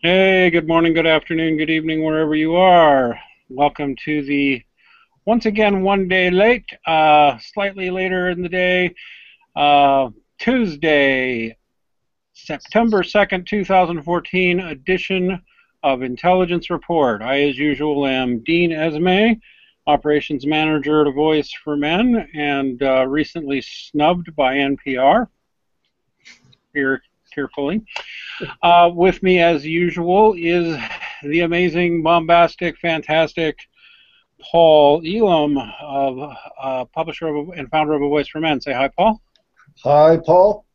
Hey, good morning, good afternoon, good evening, wherever you are. Welcome to the, once again, one day late, slightly later in the day, uh, Tuesday, September 2nd, 2014 edition of Intelligence Report. I, as usual, am Dean Esme, Operations Manager at A Voice for Men, and recently snubbed by NPR. Here, tearfully. With me, as usual, is the amazing, bombastic, fantastic Paul Elam, publisher and founder of A Voice for Men. Say hi, Paul. Hi, Paul.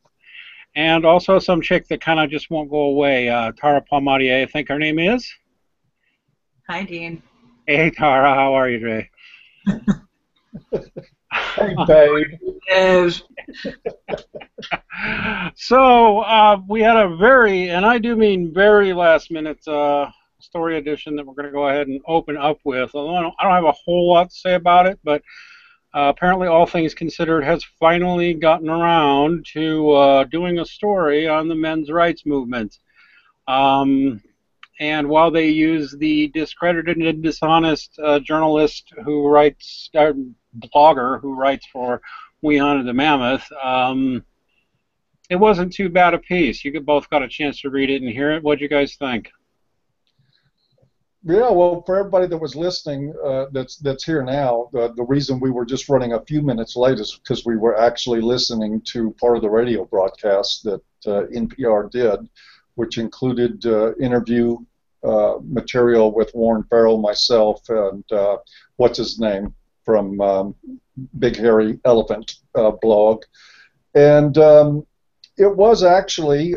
And also some chick that kind of just won't go away, Tara Palmatier, I think her name is. Hi, Dean. Hey, Tara, how are you today? Hey, babe. So we had a very, and I do mean very last minute story edition that we're going to go ahead and open up with. Although I don't have a whole lot to say about it, but apparently All Things Considered has finally gotten around to doing a story on the men's rights movement. And while they use the discredited and dishonest journalist who writes, blogger who writes for We Hunted the Mammoth, it wasn't too bad a piece. You both got a chance to read it and hear it. What'd you guys think? Yeah, well, for everybody that was listening, that's here now, the reason we were just running a few minutes late is because we were actually listening to part of the radio broadcast that NPR did, which included interview material with Warren Farrell, myself, and what's his name from Big Hairy Elephant blog. And it was actually,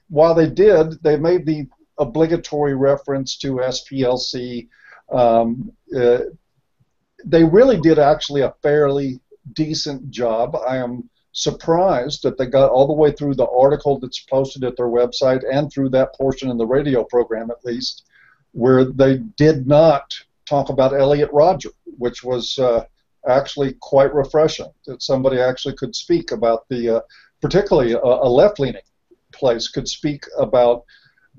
while they made the obligatory reference to SPLC. They really did actually a fairly decent job. I am surprised that they got all the way through the article that's posted at their website and through that portion in the radio program, at least, where they did not talk about Elliot Rodger, which was actually quite refreshing, that somebody actually could speak about the, particularly a left-leaning place, could speak about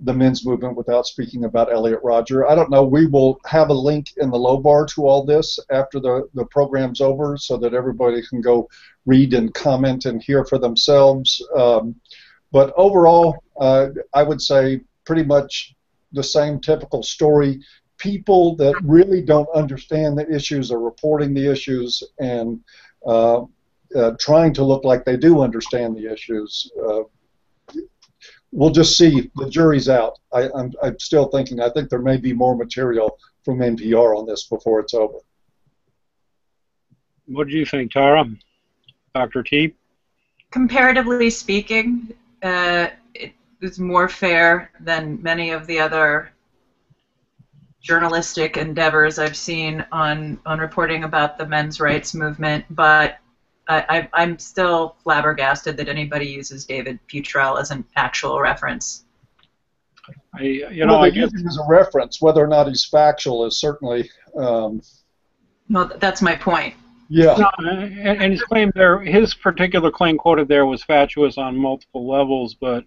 the men's movement without speaking about Elliot Rodger. I don't know. We will have a link in the low bar to all this after the program's over so that everybody can go read and comment and hear for themselves. But overall, I would say pretty much the same typical story. People that really don't understand the issues are reporting the issues and trying to look like they do understand the issues. We'll just see. The jury's out. I'm still thinking. I think there may be more material from NPR on this before it's over. What do you think, Tara? Dr. T? Comparatively speaking, it was more fair than many of the other journalistic endeavors I've seen on reporting about the men's rights movement, but I'm still flabbergasted that anybody uses David Futrell as an actual reference. I guess it as a reference. Whether or not he's factual is certainly. Well, that's my point. Yeah. No, and his claim there, his particular claim quoted there was fatuous on multiple levels, but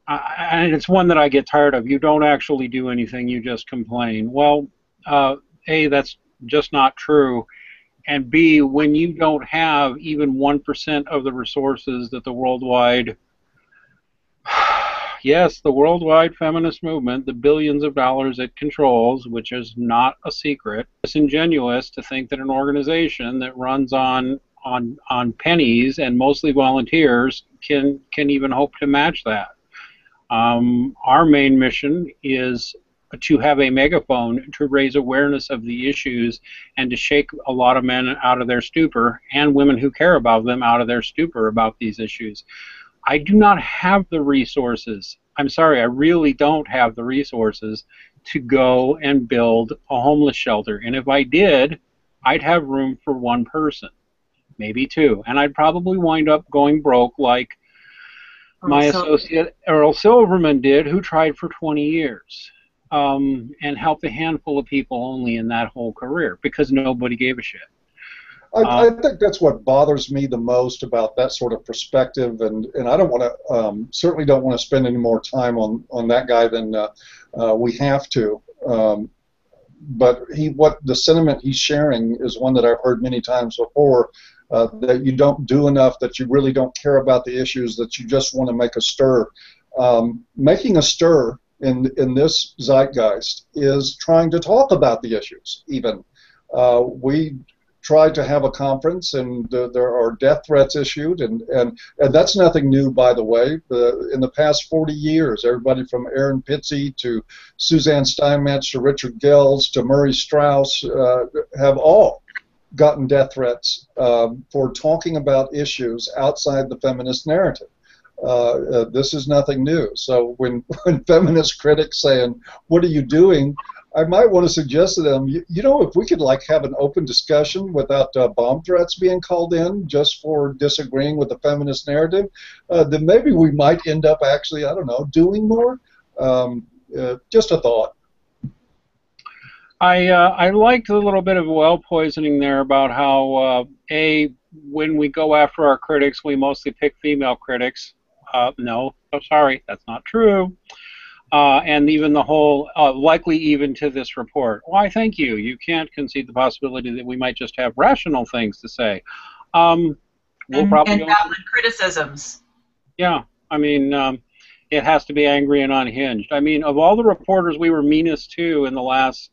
and it's one that I get tired of. You don't actually do anything; you just complain. Well, A, that's just not true. And B, when you don't have even 1% of the resources that the worldwide, yes, the worldwide feminist movement, the billions of dollars it controls, which is not a secret, it's disingenuous to think that an organization that runs on pennies and mostly volunteers can even hope to match that. Our main mission is to have a megaphone to raise awareness of the issues and to shake a lot of men out of their stupor and women who care about them out of their stupor about these issues. I do not have the resources. I'm sorry, I really don't have the resources to go and build a homeless shelter. And if I did, I'd have room for one person, maybe two. And I'd probably wind up going broke like my associate Earl Silverman did, who tried for 20 years. And helped a handful of people only in that whole career because nobody gave a shit. I think that's what bothers me the most about that sort of perspective, and I don't want to certainly don't want to spend any more time on that guy than we have to. But what the sentiment he's sharing is one that I've heard many times before, that you don't do enough, that you really don't care about the issues, that you just want to make a stir. Making a stir in this zeitgeist is trying to talk about the issues. Even we tried to have a conference, and there are death threats issued, and that's nothing new, by the way. In the past 40 years, everybody from Aaron Pizzey to Suzanne Steinmetz to Richard Gels to Murray Strauss have all gotten death threats for talking about issues outside the feminist narrative. This is nothing new. So when feminist critics saying, "What are you doing?" I might want to suggest to them, you know, if we could like have an open discussion without bomb threats being called in just for disagreeing with the feminist narrative, then maybe we might end up actually, I don't know, doing more. Just a thought. I liked a little bit of well poisoning there about how when we go after our critics, we mostly pick female critics. No, sorry, that's not true. And even the whole, likely even to this report. Why, thank you. You can't concede the possibility that we might just have rational things to say. We'll probably and valid criticisms. Yeah, I mean, it has to be angry and unhinged. I mean, of all the reporters we were meanest to in the last,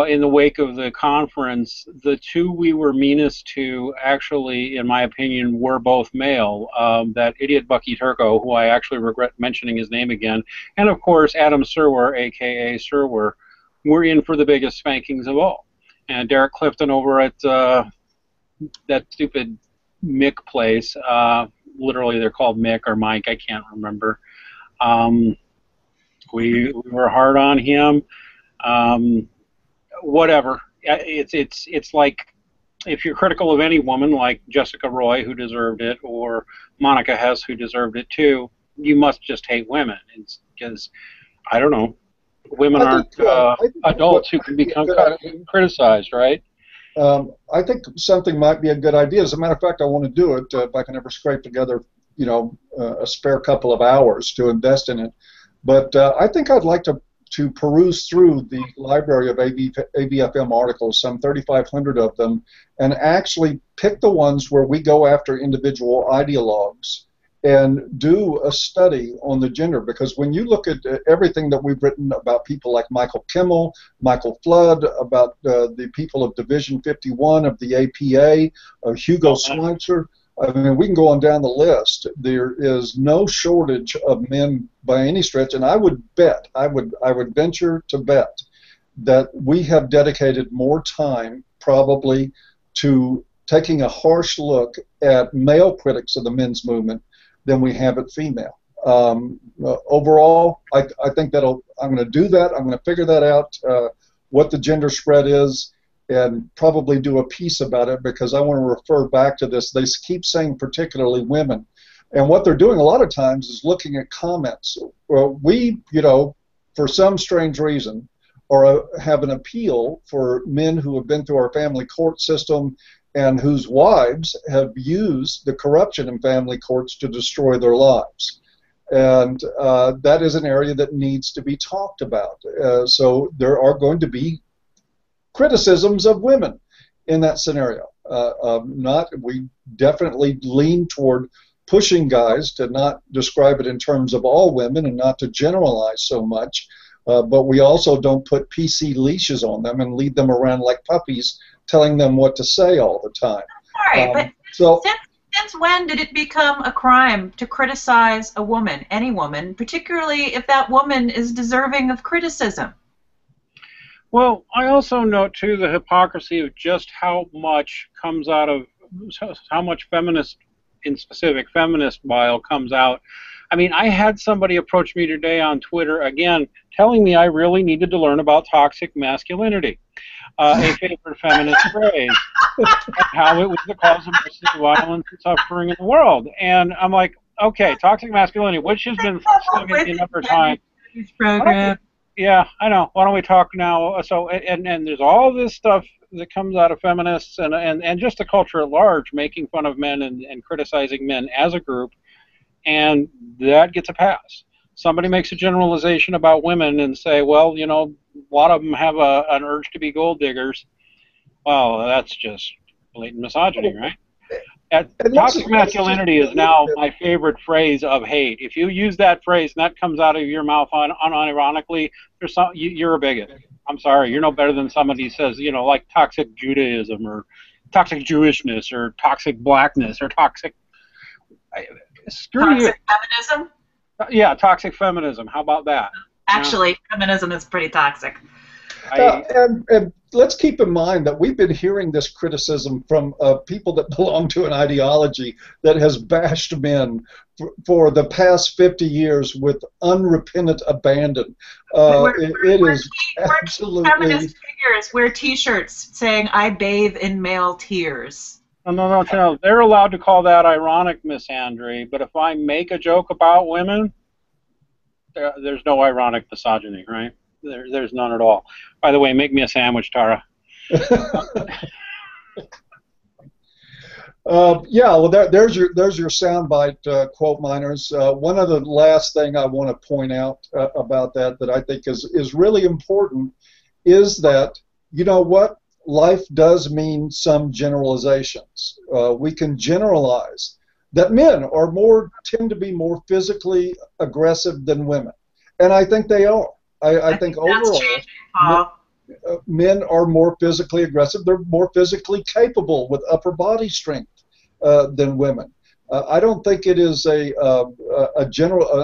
in the wake of the conference, the two we were meanest to, actually, in my opinion, were both male. That idiot Bucky Turco, who I actually regret mentioning his name again, and of course Adam Serwer, a.k.a. Serwer, were in for the biggest spankings of all. And Derek Clifton over at that stupid Mick place, literally they're called Mick or Mike, I can't remember. We were hard on him. Whatever. It's like, if you're critical of any woman like Jessica Roy, who deserved it, or Monica Hess, who deserved it too, you must just hate women. It's because, I don't know, women aren't adults who can become criticized, right? I think something might be a good idea. As a matter of fact, I want to do it if I can ever scrape together, you know, a spare couple of hours to invest in it. But I think I'd like to peruse through the library of ABFM articles, some 3,500 of them, and actually pick the ones where we go after individual ideologues and do a study on the gender. Because when you look at everything that we've written about people like Michael Kimmel, Michael Flood, about the people of Division 51 of the APA, Hugo Schweitzer, I mean, we can go on down the list. There is no shortage of men by any stretch, and I would bet, I would venture to bet that we have dedicated more time probably to taking a harsh look at male critics of the men's movement than we have at female. Overall, I think I'm going to do that. I'm going to figure that out, what the gender spread is, and probably do a piece about it, because I want to refer back to this. They keep saying particularly women. And what they're doing a lot of times is looking at comments. Well, we, you know, for some strange reason, have an appeal for men who have been through our family court system and whose wives have used the corruption in family courts to destroy their lives. And that is an area that needs to be talked about. So there are going to be criticisms of women in that scenario. We definitely lean toward pushing guys to not describe it in terms of all women and not to generalize so much, but we also don't put PC leashes on them and lead them around like puppies telling them what to say all the time. All right, but since when did it become a crime to criticize a woman, any woman, particularly if that woman is deserving of criticism? Well, I also note, too, the hypocrisy of just how much comes out of, how much feminist, in specific, feminist bile comes out. I mean, I had somebody approach me today on Twitter, again, telling me I really needed to learn about toxic masculinity, a favorite feminist phrase, and how it was the cause of most of the violence and suffering in the world. And I'm like, okay, toxic masculinity, which has been spoken a number of times. Program. Yeah, I know. Why don't we talk now? So, and there's all this stuff that comes out of feminists and just the culture at large, making fun of men and criticizing men as a group, and that gets a pass. Somebody makes a generalization about women and say, well, you know, a lot of them have an urge to be gold diggers. Well, that's just blatant misogyny, right? Toxic masculinity is now my favorite phrase of hate. If you use that phrase and that comes out of your mouth unironically, you're a bigot. I'm sorry, you're no better than somebody who says, you know, like toxic Judaism or toxic Jewishness or toxic blackness or toxic. Screw you. Toxic feminism? Yeah, toxic feminism. How about that? Actually, feminism is pretty toxic. And let's keep in mind that we've been hearing this criticism from people that belong to an ideology that has bashed men for the past 50 years with unrepentant abandon. It is absolutely... Feminist figures wear T-shirts saying, I bathe in male tears. No. They're allowed to call that ironic, Miss Andre, but if I make a joke about women, there's no ironic misogyny, right? There's none at all. By the way, make me a sandwich, Tara. Yeah, well, there's your soundbite, quote miners. One of the last thing I want to point out about that I think is really important is that, you know what, life does mean some generalizations. We can generalize that men tend to be more physically aggressive than women, and I think they are. I think overall, men are more physically aggressive. They're more physically capable with upper body strength than women. I don't think it is an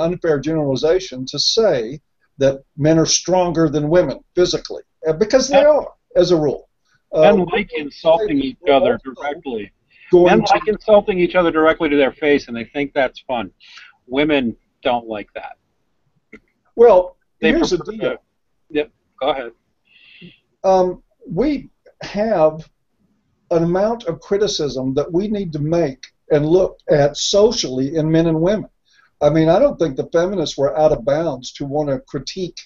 unfair generalization to say that men are stronger than women physically, because they are, as a rule. Men like insulting each other directly. Men like insulting each other directly to their face, and they think that's fun. Women don't like that. Well, here's the deal. Yep, go ahead. We have an amount of criticism that we need to make and look at socially in men and women. I mean, I don't think the feminists were out of bounds to want to critique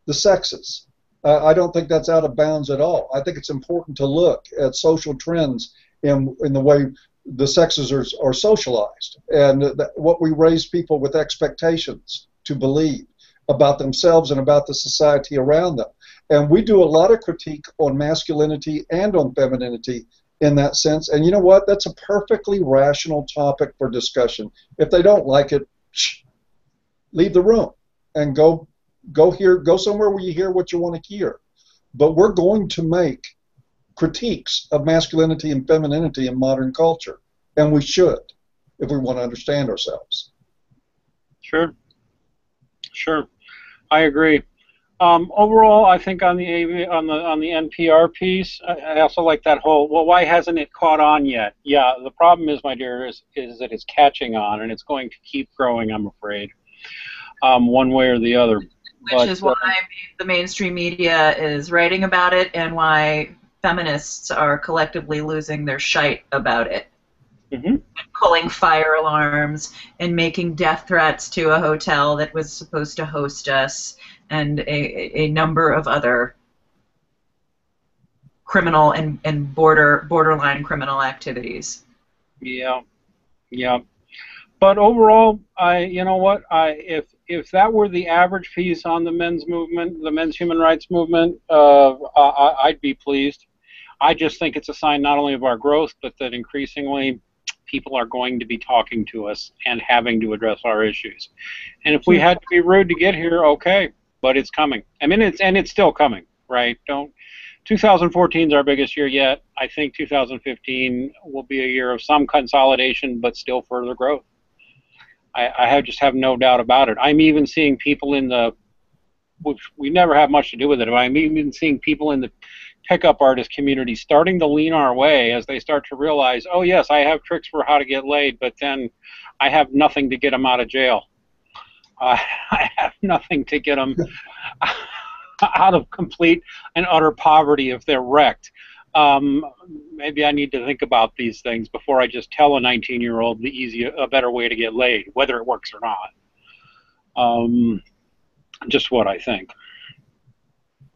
the sexes. I don't think that's out of bounds at all. I think it's important to look at social trends in the way the sexes are socialized, and what we raise people with expectations to believe about themselves and about the society around them. And we do a lot of critique on masculinity and on femininity in that sense. And you know what? That's a perfectly rational topic for discussion. If they don't like it, leave the room and go somewhere where you hear what you want to hear. But we're going to make critiques of masculinity and femininity in modern culture, and we should, if we want to understand ourselves. Sure. I agree. Overall, I think on the NPR piece, I also like that whole, well, why hasn't it caught on yet? Yeah, the problem is, my dear, is that it's catching on, and it's going to keep growing, I'm afraid, one way or the other. Which is why the mainstream media is writing about it, and why feminists are collectively losing their shite about it. Mm-hmm. Pulling fire alarms and making death threats to a hotel that was supposed to host us, and a number of other criminal and borderline criminal activities. Yeah. But overall, you know what? If that were the average piece on the men's movement, the men's human rights movement, I'd be pleased. I just think it's a sign not only of our growth, but that increasingly people are going to be talking to us and having to address our issues. And if we had to be rude to get here, okay, but it's coming. I mean, it's still coming, right? 2014 is our biggest year yet. I think 2015 will be a year of some consolidation, but still further growth. I just have no doubt about it. I'm even seeing people which we never have much to do with it, but I'm even seeing people in the pickup artist community starting to lean our way as they start to realize, oh yes, I have tricks for how to get laid, but then I have nothing to get them out of jail. I have nothing to get them out of complete and utter poverty if they're wrecked. Maybe I need to think about these things before I just tell a 19-year-old a better way to get laid, whether it works or not. Just what I think.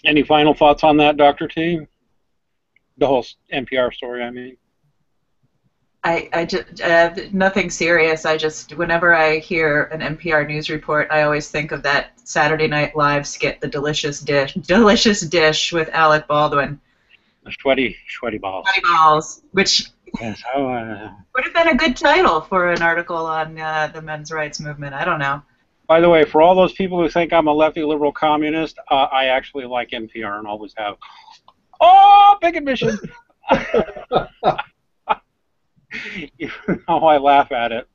Any final thoughts on that, Dr. T? The whole NPR story, I mean. I just nothing serious. I just whenever I hear an NPR news report, I always think of that Saturday Night Live skit, "The Delicious Dish" with Alec Baldwin. The sweaty balls. Sweaty balls, which Yes, would have been a good title for an article on the men's rights movement. I don't know. By the way, for all those people who think I'm a lefty liberal communist, I actually like NPR and always have. Oh, big admission. You know, I laugh at it,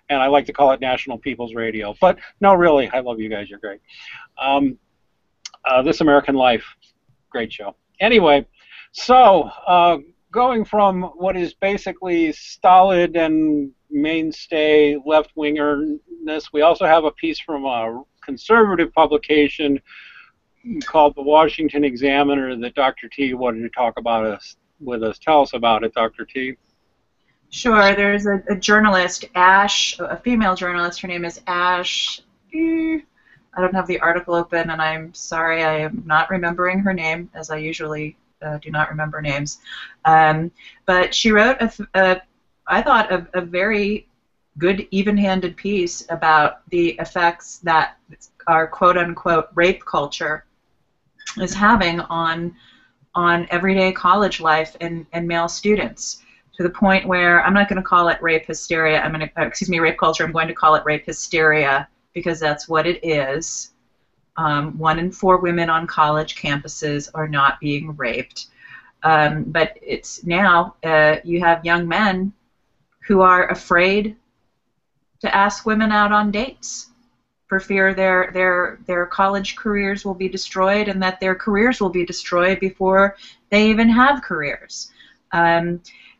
and I like to call it National People's Radio. But no, really, I love you guys. You're great. This American Life, great show. Anyway, so going from what is basically stolid and mainstay left-wingerness, we also have a piece from a conservative publication called the Washington Examiner that Dr. T wanted to talk about with us. Tell us about it, Dr. T. Sure. There's a journalist, Ash, a female journalist. Her name is Ash. I don't have the article open, and I'm sorry, I am not remembering her name, as I usually do not remember names. But she wrote, I thought, a very good, even-handed piece about the effects that our quote-unquote rape culture is having on everyday college life and male students, to the point where I'm not going to call it rape hysteria. Rape culture. I'm going to call it rape hysteria because that's what it is. 1 in 4 women on college campuses are not being raped. But it's now you have young men who are afraid to ask women out on dates for fear their college careers will be destroyed and that their careers will be destroyed before they even have careers.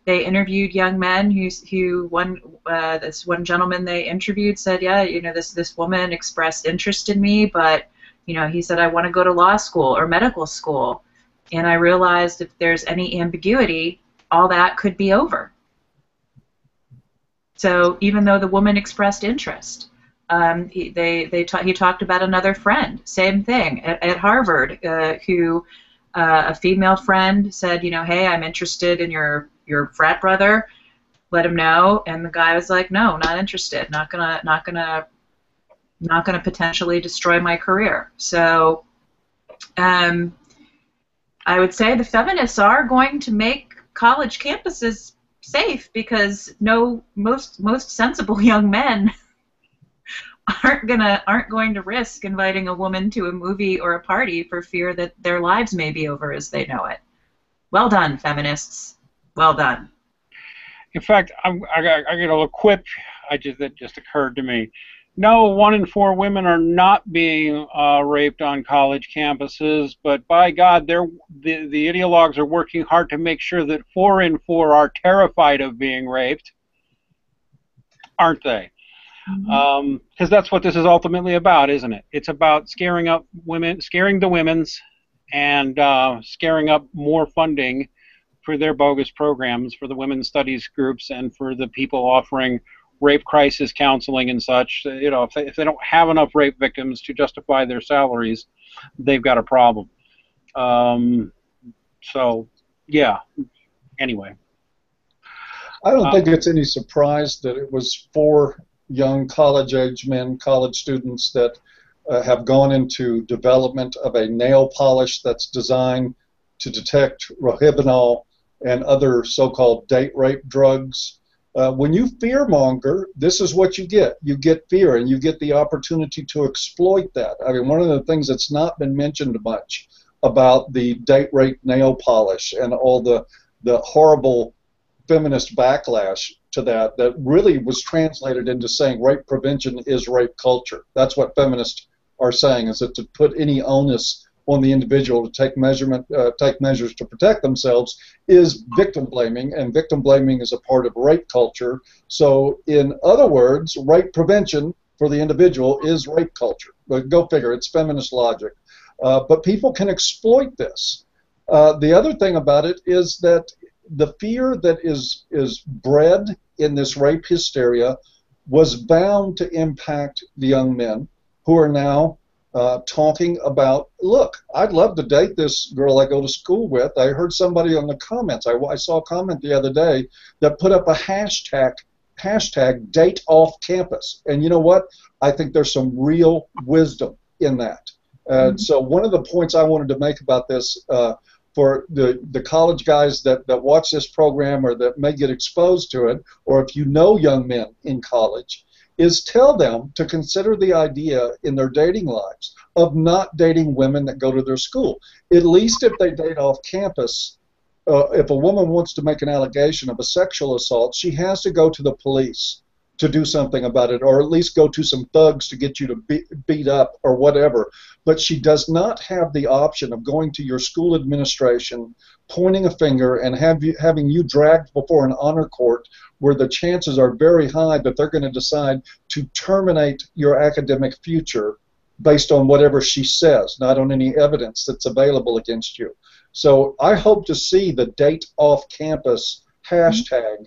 They interviewed young men this one gentleman they interviewed said, yeah, you know, this woman expressed interest in me, but, you know, he said, I want to go to law school or medical school. And I realized if there's any ambiguity, all that could be over. So even though the woman expressed interest, he talked about another friend, same thing, at Harvard, who a female friend said, you know, hey, I'm interested in your frat brother, let him know, and the guy was like, no, not interested, not gonna potentially destroy my career. So I would say the feminists are going to make college campuses safe because most sensible young men aren't going to risk inviting a woman to a movie or a party for fear that their lives may be over as they know it. Well done, feminists. Well done. In fact, I got a little quip that just occurred to me. No, 1 in 4 women are not being raped on college campuses, but by God, the ideologues are working hard to make sure that 4 in 4 are terrified of being raped, aren't they? Because that's what this is ultimately about, isn't it? It's about scaring up women, scaring the women's, and scaring up more funding for their bogus programs, for the women's studies groups, and for the people offering rape crisis counseling and such. You know, if they don't have enough rape victims to justify their salaries, they've got a problem. So, yeah. Anyway. I don't think it's any surprise that it was 4 young college-age men, college students, that have gone into development of a nail polish that's designed to detect rohypnol and other so-called date rape drugs. When you fearmonger, this is what you get. You get fear, and you get the opportunity to exploit that. I mean, one of the things that's not been mentioned much about the date rape nail polish and all the horrible feminist backlash to that really was translated into saying rape prevention is rape culture. That's what feminists are saying, is that to put any onus on the individual to take measures to protect themselves is victim blaming, and victim blaming is a part of rape culture. So in other words, rape prevention for the individual is rape culture. But go figure, it's feminist logic. But people can exploit this. The other thing about it is that the fear that is bred in this rape hysteria was bound to impact the young men who are now talking about, look, I'd love to date this girl I go to school with. I heard somebody on the comments. I saw a comment the other day that put up a hashtag date off campus. And you know what? I think there's some real wisdom in that. So one of the points I wanted to make about this for the college guys that watch this program or that may get exposed to it, or if you know young men in college, is tell them to consider the idea in their dating lives of not dating women that go to their school. At least if they date off campus, if a woman wants to make an allegation of a sexual assault, she has to go to the police to do something about it, or at least go to some thugs to get you to beat up or whatever. But she does not have the option of going to your school administration, pointing a finger, and having you dragged before an honor court where the chances are very high that they're going to decide to terminate your academic future based on whatever she says, not on any evidence that's available against you. So I hope to see the date off campus hashtag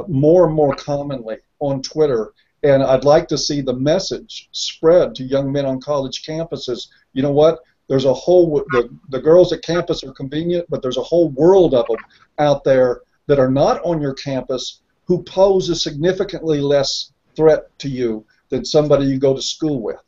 more and more commonly on Twitter, and I'd like to see the message spread to young men on college campuses. You know what? There's a whole, the girls at campus are convenient, but there's a whole world of them out there that are not on your campus who pose a significantly less threat to you than somebody you go to school with.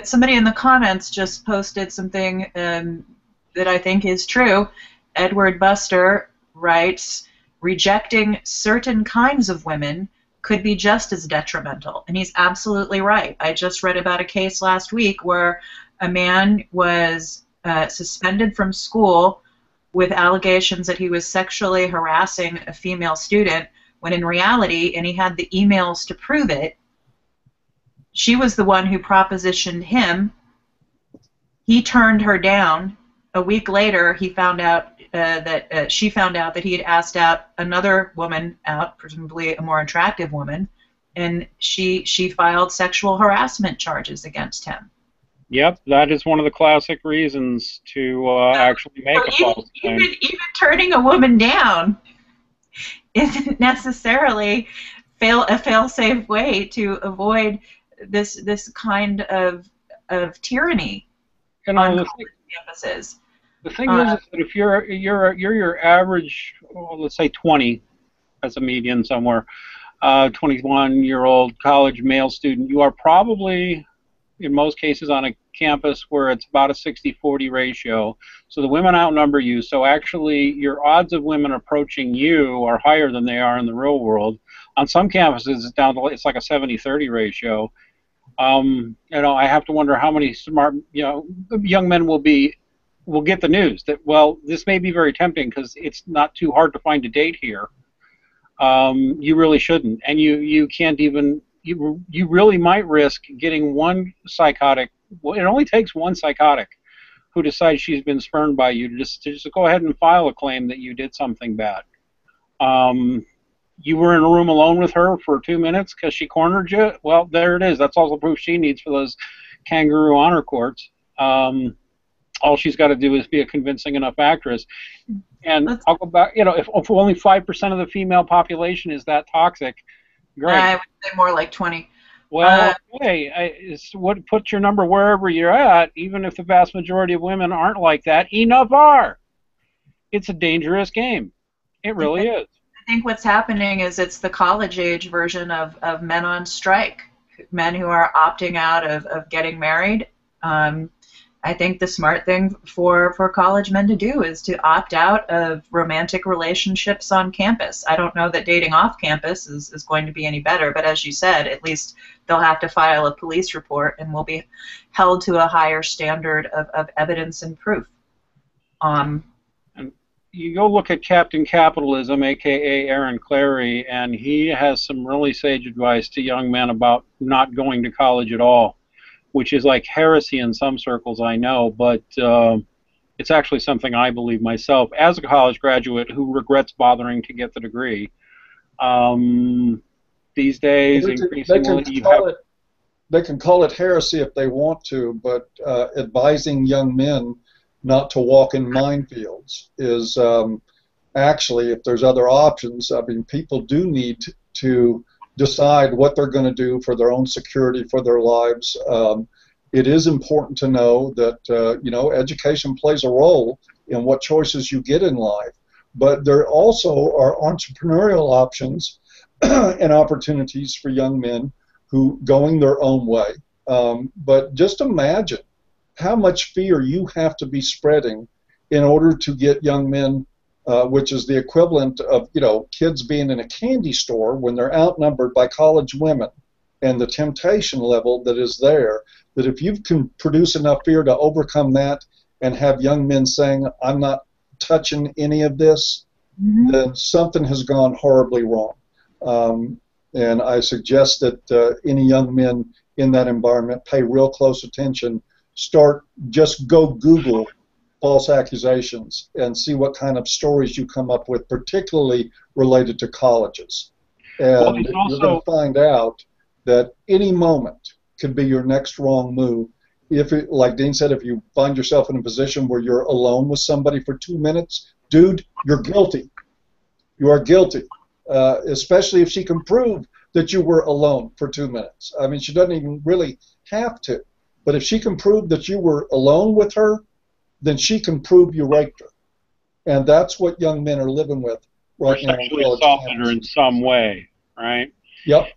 Somebody in the comments just posted something that I think is true. Edward Buster writes, rejecting certain kinds of women could be just as detrimental. And he's absolutely right. I just read about a case last week where a man was suspended from school with allegations that he was sexually harassing a female student, when in reality, and he had the emails to prove it, she was the one who propositioned him. He turned her down. A week later, he found out that she found out that he had asked out another woman out, presumably a more attractive woman, and she filed sexual harassment charges against him. Yep, that is one of the classic reasons to actually make a false claim. Even turning a woman down isn't necessarily a fail-safe way to avoid this kind of tyranny on college campuses. The thing is that if you're your average, well, let's say 20 as a median somewhere, 21-year-old college male student, you are probably, in most cases, on a campus where it's about a 60-40 ratio. So the women outnumber you. So actually, your odds of women approaching you are higher than they are in the real world. On some campuses, it's down to, it's like a 70-30 ratio. You know, I have to wonder how many smart, young men will get the news that, well, this may be very tempting because it's not too hard to find a date here. You really shouldn't, and you can't even, you really might risk getting one psychotic. Well, it only takes one psychotic who decides she's been spurned by you to just go ahead and file a claim that you did something bad. You were in a room alone with her for 2 minutes because she cornered you. Well, there it is. That's all the proof she needs for those kangaroo honor courts. All she's got to do is be a convincing enough actress. And I'll go back, if only 5% of the female population is that toxic, great. I would say more like 20. Well, hey, put your number wherever you're at, even if the vast majority of women aren't like that. Enough are. It's a dangerous game. It really is. I think what's happening is it's the college-age version of men on strike, men who are opting out of getting married. I think the smart thing for college men to do is to opt out of romantic relationships on campus. I don't know that dating off campus is going to be any better, but as you said, at least they'll have to file a police report and will be held to a higher standard of evidence and proof. And you go look at Captain Capitalism, a.k.a. Aaron Clarey, and he has some really sage advice to young men about not going to college at all, which is like heresy in some circles, I know, but it's actually something I believe myself as a college graduate who regrets bothering to get the degree. These days, increasingly, they can call it heresy if they want to, but advising young men not to walk in minefields is actually, if there's other options, I mean, people do need to decide what they're going to do for their own security, for their lives. it is important to know that education plays a role in what choices you get in life. But there also are entrepreneurial options and opportunities for young men who going their own way. But just imagine how much fear you have to be spreading in order to get young men, which is the equivalent of kids being in a candy store when they're outnumbered by college women, and the temptation level that is there. That if you can produce enough fear to overcome that and have young men saying, "I'm not touching any of this," then something has gone horribly wrong. And I suggest that any young men in that environment pay real close attention. Just go Google false accusations and see what kind of stories you come up with, particularly related to colleges. And you're going to find out that any moment could be your next wrong move. Like Dean said, if you find yourself in a position where you're alone with somebody for 2 minutes, dude, you're guilty. You are guilty, especially if she can prove that you were alone for 2 minutes. I mean, she doesn't even really have to. But if she can prove that you were alone with her, then she can prove you raped her. And that's what young men are living with right now. Sexually assaulted her in some way, right? Yep.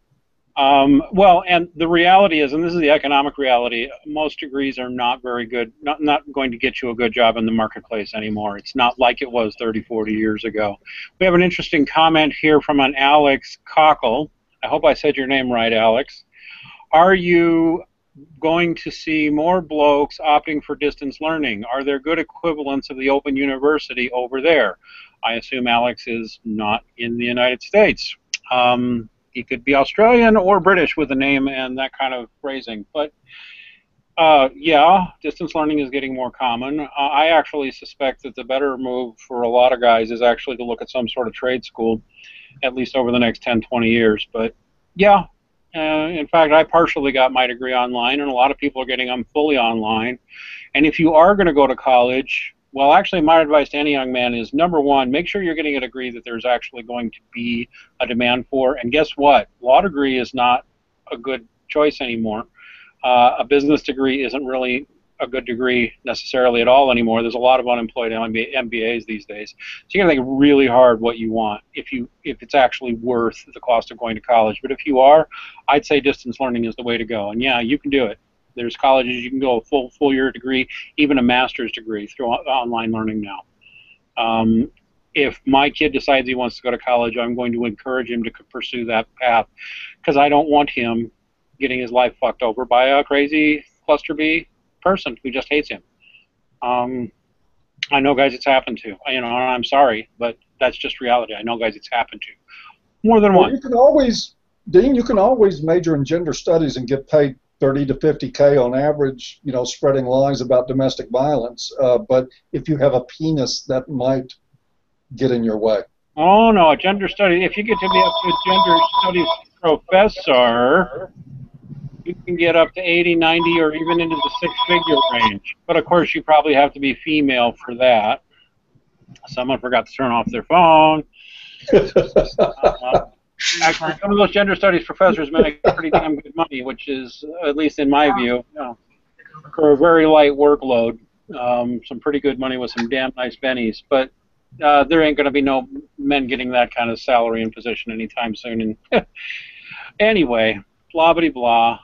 Well, and the reality is, and this is the economic reality, most degrees are not very good, not going to get you a good job in the marketplace anymore. It's not like it was 30, 40 years ago. We have an interesting comment here from an Alex Cockle. I hope I said your name right, Alex. Are you going to see more blokes opting for distance learning? Are there good equivalents of the Open University over there? I assume Alex is not in the United States. He could be Australian or British with a name and that kind of phrasing. But yeah, distance learning is getting more common. I actually suspect that the better move for a lot of guys is actually to look at some sort of trade school, at least over the next 10, 20 years. But yeah, in fact, I partially got my degree online, and a lot of people are getting them fully online. And if you are going to go to college, well, actually, my advice to any young man is, number one, make sure you're getting a degree that there's actually going to be a demand for. And guess what? Law degree is not a good choice anymore. A business degree isn't really a good degree necessarily at all anymore. There's a lot of unemployed MBAs these days. So you got to think really hard what you want if it's actually worth the cost of going to college. But if you are, I'd say distance learning is the way to go. And yeah, you can do it. There's colleges you can go a full year degree, even a master's degree through online learning now. If my kid decides he wants to go to college, I'm going to encourage him to pursue that path, because I don't want him getting his life fucked over by a crazy cluster B person who just hates him. I know guys it's happened to. And I'm sorry, but that's just reality. I know guys it's happened to. More than one. You can always, Dean, you can always major in gender studies and get paid 30 to 50K on average, spreading lies about domestic violence. But if you have a penis, that might get in your way. Oh, no, gender studies. If you get to be up to a gender studies professor, you can get up to 80, 90, or even into the six-figure range. But, of course, you probably have to be female for that. Someone forgot to turn off their phone. Actually, some of those gender studies professors make pretty damn good money, which is, at least in my view, for a very light workload, some pretty good money with some damn nice bennies. But there ain't going to be no men getting that kind of salary and position anytime soon. And anyway, blah blah blah.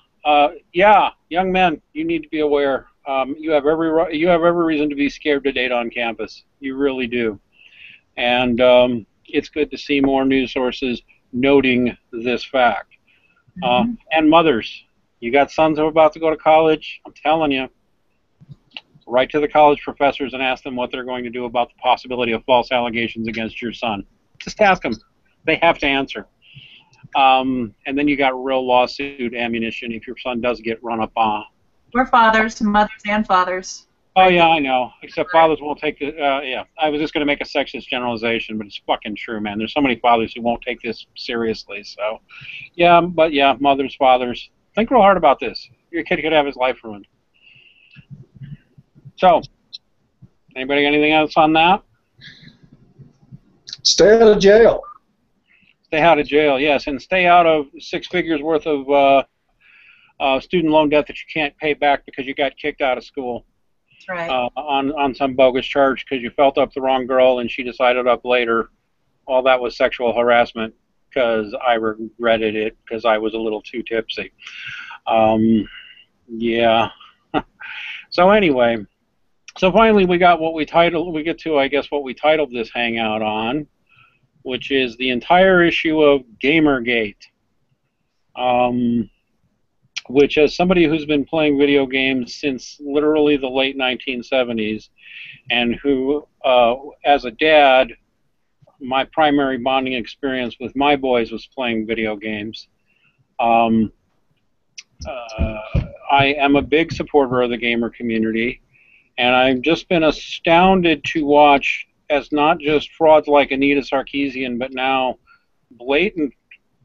Yeah, young men, you need to be aware. You have every reason to be scared to date on campus. You really do. And it's good to see more news sources noting this fact. And mothers, you got sons who are about to go to college, I'm telling you, write to the college professors and ask them what they're going to do about the possibility of false allegations against your son. Just ask them. They have to answer. And then you got real lawsuit ammunition if your son does get run up on. We're fathers, mothers, and fathers. Oh, yeah, I know. Except fathers won't take the, yeah. I was just going to make a sexist generalization, but it's fucking true, man. There's so many fathers who won't take this seriously, so. Yeah, but yeah, mothers, fathers. Think real hard about this. Your kid could have his life ruined. So, anybody got anything else on that? Stay out of jail. Stay out of jail, yes, and stay out of 6 figures worth of student loan debt that you can't pay back because you got kicked out of school. That's right. On some bogus charge because you felt up the wrong girl and she decided up later all that was sexual harassment because I regretted it because I was a little too tipsy. Yeah. So anyway, so finally we got what we get to, I guess, what we titled this hangout on, which is the entire issue of Gamergate. Which, as somebody who's been playing video games since literally the late 1970s, and who, as a dad, my primary bonding experience with my boys was playing video games. I am a big supporter of the gamer community, and I've just been astounded to watch as not just frauds like Anita Sarkeesian, but now blatant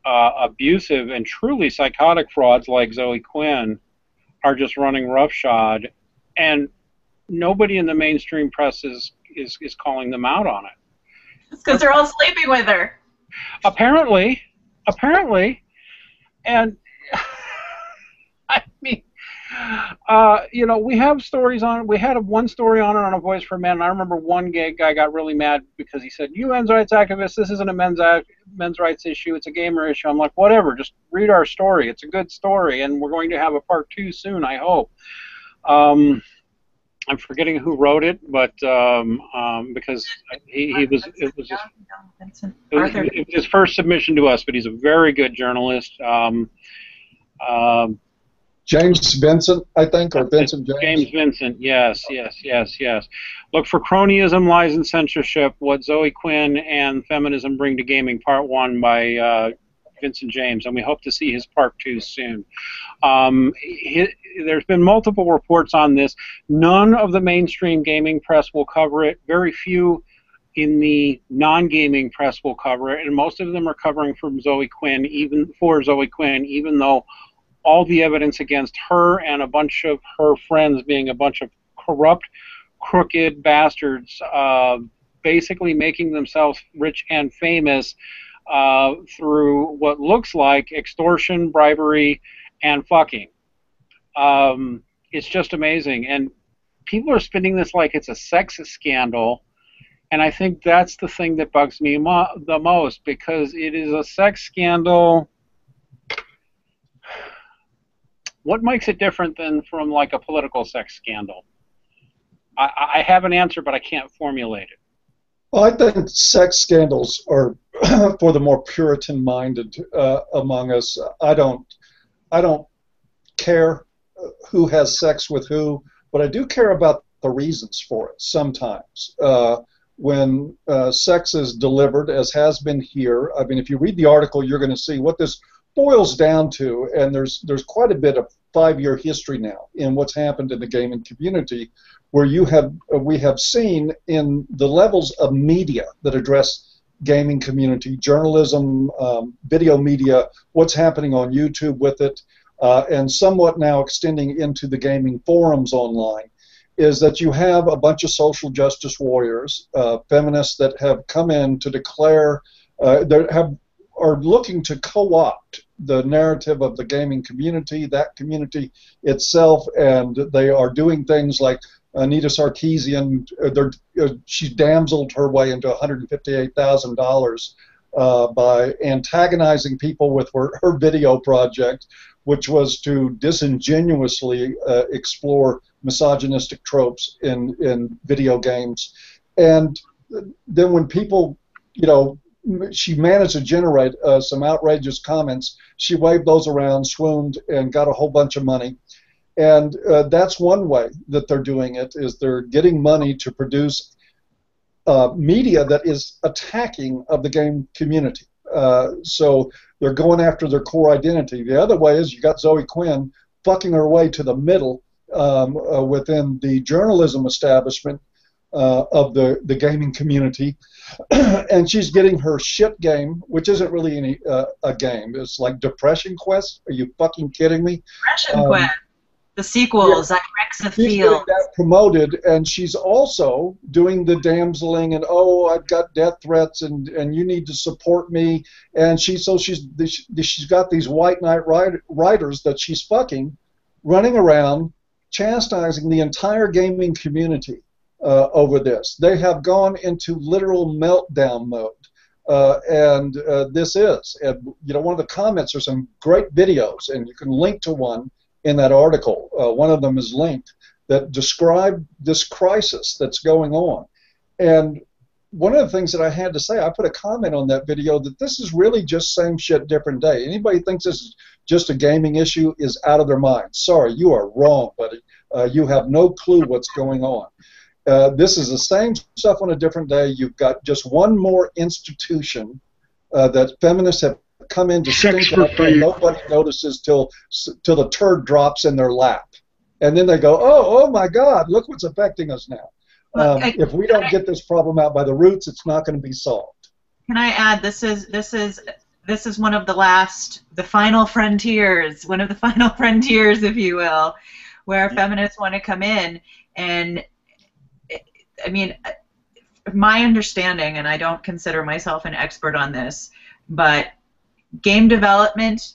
abusive and truly psychotic frauds like Zoe Quinn are just running roughshod, and nobody in the mainstream press is calling them out on it. It's because they're all sleeping with her. Apparently, and I mean, you know, we have stories on. We had one story on it on A Voice for Men. And I remember one gay guy got really mad because he said, "You men's rights activists, this isn't a men's rights issue. It's a gamer issue." I'm like, whatever. Just read our story. It's a good story, and we're going to have a part 2 soon, I hope. I'm forgetting who wrote it, but because it was his first submission to us, but he's a very good journalist. James Vincent, I think, or Vincent James? James Vincent, yes. Look for Cronyism, Lies, and Censorship, What Zoe Quinn and Feminism Bring to Gaming, Part 1 by Vincent James, and we hope to see his Part 2 soon. There's been multiple reports on this. None of the mainstream gaming press will cover it. Very few in the non-gaming press will cover it, and most of them are covering from Zoe Quinn, even though all the evidence against her and a bunch of her friends being a bunch of corrupt, crooked bastards, basically making themselves rich and famous through what looks like extortion, bribery, and fucking. It's just amazing. And people are spinning this like it's a sex scandal, and I think that's the thing that bugs me the most, because it is a sex scandal. What makes it different than from like a political sex scandal? I have an answer, but I can't formulate it. Well, I think sex scandals are for the more Puritan-minded among us. I don't care who has sex with who, but I do care about the reasons for it sometimes. When sex is delivered, as has been here, I mean, if you read the article, you're going to see what this boils down to, and there's quite a bit of 5-year history now in what's happened in the gaming community, where we have seen in the levels of media that address gaming community, journalism, video media, what's happening on YouTube with it, and somewhat now extending into the gaming forums online, is that you have a bunch of social justice warriors, feminists that have come in to declare, are looking to co-opt the narrative of the gaming community, that community itself, and they are doing things like Anita Sarkeesian, she damseled her way into $158,000 by antagonizing people with her video project, which was to disingenuously explore misogynistic tropes in video games. And then when people, you know, she managed to generate some outrageous comments, she waved those around, swooned, and got a whole bunch of money. And that's one way that they're doing it, is they're getting money to produce media that is attacking of the game community. So they're going after their core identity. The other way is you got Zoe Quinn fucking her way to the middle within the journalism establishment of the gaming community, and she's getting her shit game, which isn't really a game. It's like Depression Quest. Are you fucking kidding me? Depression Quest. The sequels, I Rex the She's Field. getting that promoted, and she's also doing the damseling and, oh, I've got death threats, and you need to support me. And she's got these white knight riders that she's fucking running around chastising the entire gaming community over this. They have gone into literal meltdown mode. This is, and one of the comments are some great videos, and you can link to one in that article. One of them is linked that describe this crisis that's going on. And one of the things that I had to say, I put a comment on that video that this is really just same shit, different day. Anybody thinks this is just a gaming issue is out of their mind. Sorry, you are wrong, buddy. You have no clue what's going on. This is the same stuff on a different day. You've got just one more institution that feminists have come in to stink up, and nobody notices till the turd drops in their lap. And then they go, oh my God, look what's affecting us now. If we don't get this problem out by the roots, it's not going to be solved. Can I add, this is one of the final frontiers, if you will, where feminists want to come in. And I mean, my understanding, and I don't consider myself an expert on this, but game development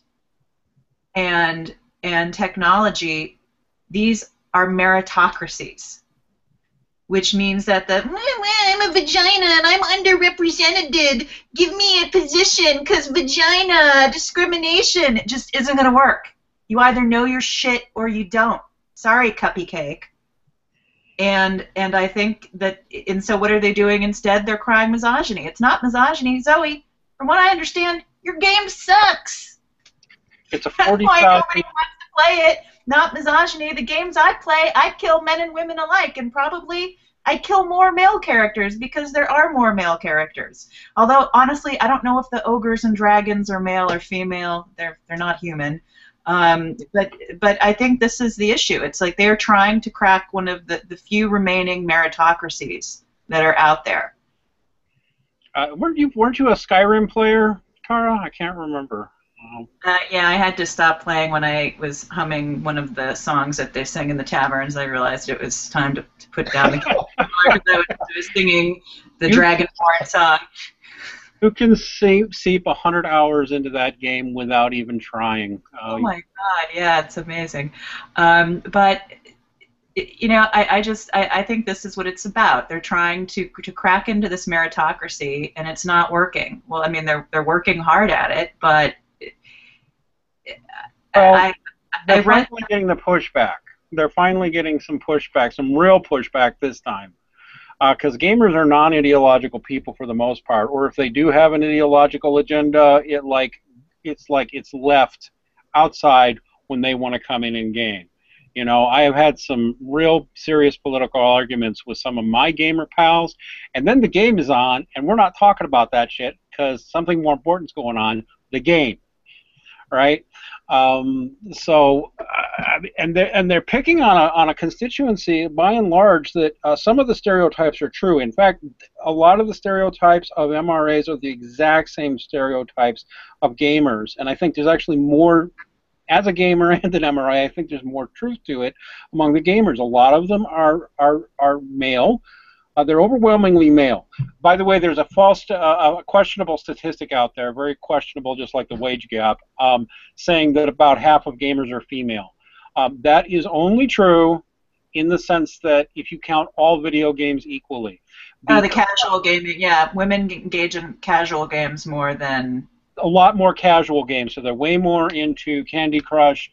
and technology, these are meritocracies, which means that I'm a vagina and I'm underrepresented, give me a position because vagina discrimination just isn't going to work. You either know your shit or you don't. Sorry, Cuppy Cake. And I think that, and so what are they doing instead? They're crying misogyny. It's not misogyny, Zoe. From what I understand, your game sucks. It's a 40,000. That's why nobody wants to play it. Not misogyny. The games I play, I kill men and women alike, and probably I kill more male characters because there are more male characters. Although honestly, I don't know if the ogres and dragons are male or female. They're not human. But I think this is the issue. It's like they're trying to crack one of the few remaining meritocracies that are out there. Weren't you a Skyrim player, Tara? I can't remember. Yeah, I had to stop playing when I was humming one of the songs that they sing in the taverns. I realized it was time to put down the controller because I was singing the Dragonborn song. Who can seep 100 hours into that game without even trying? Oh my God! Yeah, it's amazing. But I think this is what it's about. They're trying to crack into this meritocracy, and it's not working. Well, I mean, they're working hard at it, but they're finally getting the pushback. They're finally getting some pushback, some real pushback this time. Because gamers are non-ideological people for the most part, or if they do have an ideological agenda, it's left outside when they want to come in and game. I have had some real serious political arguments with some of my gamer pals, and then the game is on, and we're not talking about that shit because something more important is going on, the game, right? And they're picking on a constituency, by and large, that some of the stereotypes are true. In fact, a lot of the stereotypes of MRAs are the exact same stereotypes of gamers, and I think there's actually more, as a gamer and an MRA, I think there's more truth to it among the gamers. A lot of them are male. They're overwhelmingly male. By the way, there's a questionable statistic out there, very questionable, just like the wage gap, saying that about half of gamers are female. That is only true in the sense that if you count all video games equally. The casual gaming, yeah. Women engage in casual games more than... A lot more casual games, so they're way more into Candy Crush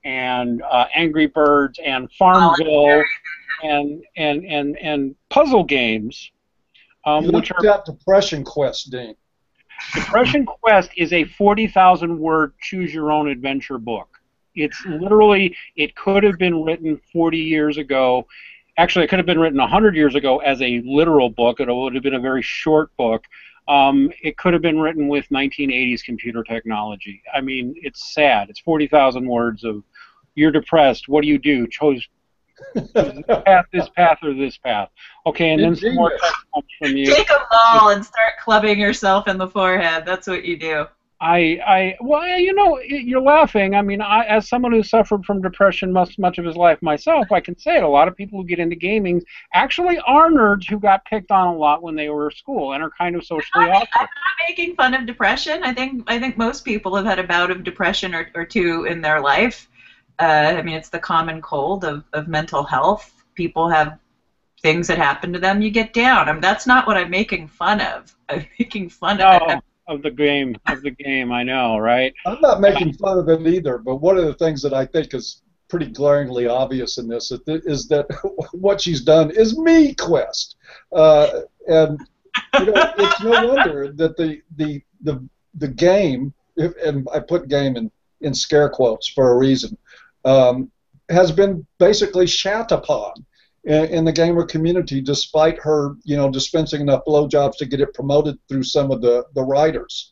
and Angry Birds and Farmville and puzzle games. You looked at Depression Quest, Dean. Depression Quest is a 40,000-word choose-your-own-adventure book. It's literally, it could have been written 40 years ago. Actually, it could have been written 100 years ago as a literal book. It would have been a very short book. It could have been written with 1980s computer technology. I mean, it's sad. It's 40,000 words of, you're depressed, what do you do? Choose this path, or this path. Okay, and then some more text comes from you. Take a ball and start clubbing yourself in the forehead. That's what you do. Well, you know, you're laughing. I mean, as someone who suffered from depression much of his life myself, I can say it. A lot of people who get into gaming actually are nerds who got picked on a lot when they were at school and are kind of socially awkward. I'm not making fun of depression. I think most people have had a bout of depression or two in their life. I mean, it's the common cold of mental health. People have things that happen to them. You get down. I mean, that's not what I'm making fun of. I'm making fun of. Of the game, I know, right? I'm not making fun of it either, but one of the things that I think is pretty glaringly obvious in this is that what she's done is me quest, and you know, it's no wonder that the game, and I put game in scare quotes for a reason, has been basically shat upon in the gamer community, despite her, you know, dispensing enough blowjobs to get it promoted through some of the writers.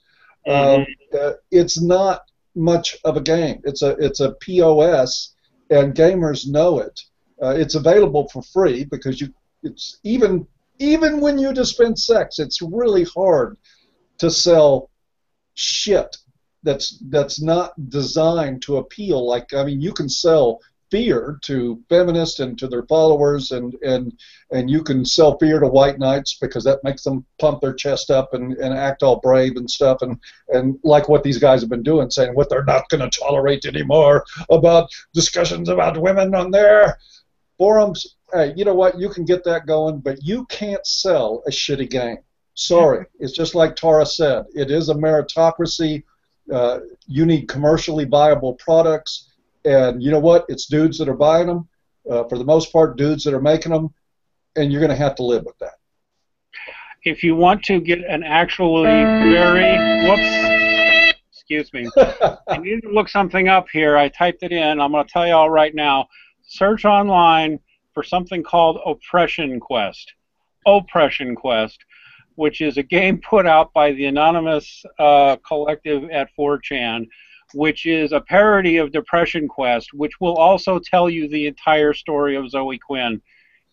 It's not much of a game. It's a POS, and gamers know it. It's available for free because it's even when you dispense sex, it's really hard to sell shit that's not designed to appeal. Like, I mean, you can sell fear to feminists and to their followers, and you can sell fear to white knights because that makes them pump their chest up and act all brave and stuff, and like what these guys have been doing, saying what they're not going to tolerate anymore about discussions about women on their forums. Hey, you know what? You can get that going, but you can't sell a shitty game. Sorry. It's just like Tara said. It is a meritocracy. You need commercially viable products. And you know what? It's dudes that are buying them, for the most part, dudes that are making them, and you're going to have to live with that. If you want to get an actually excuse me, I need to look something up here. I typed it in. I'm going to tell you all right now. Search online for something called Oppression Quest. Oppression Quest, which is a game put out by the anonymous collective at 4chan, which is a parody of Depression Quest, which will also tell you the entire story of Zoe Quinn,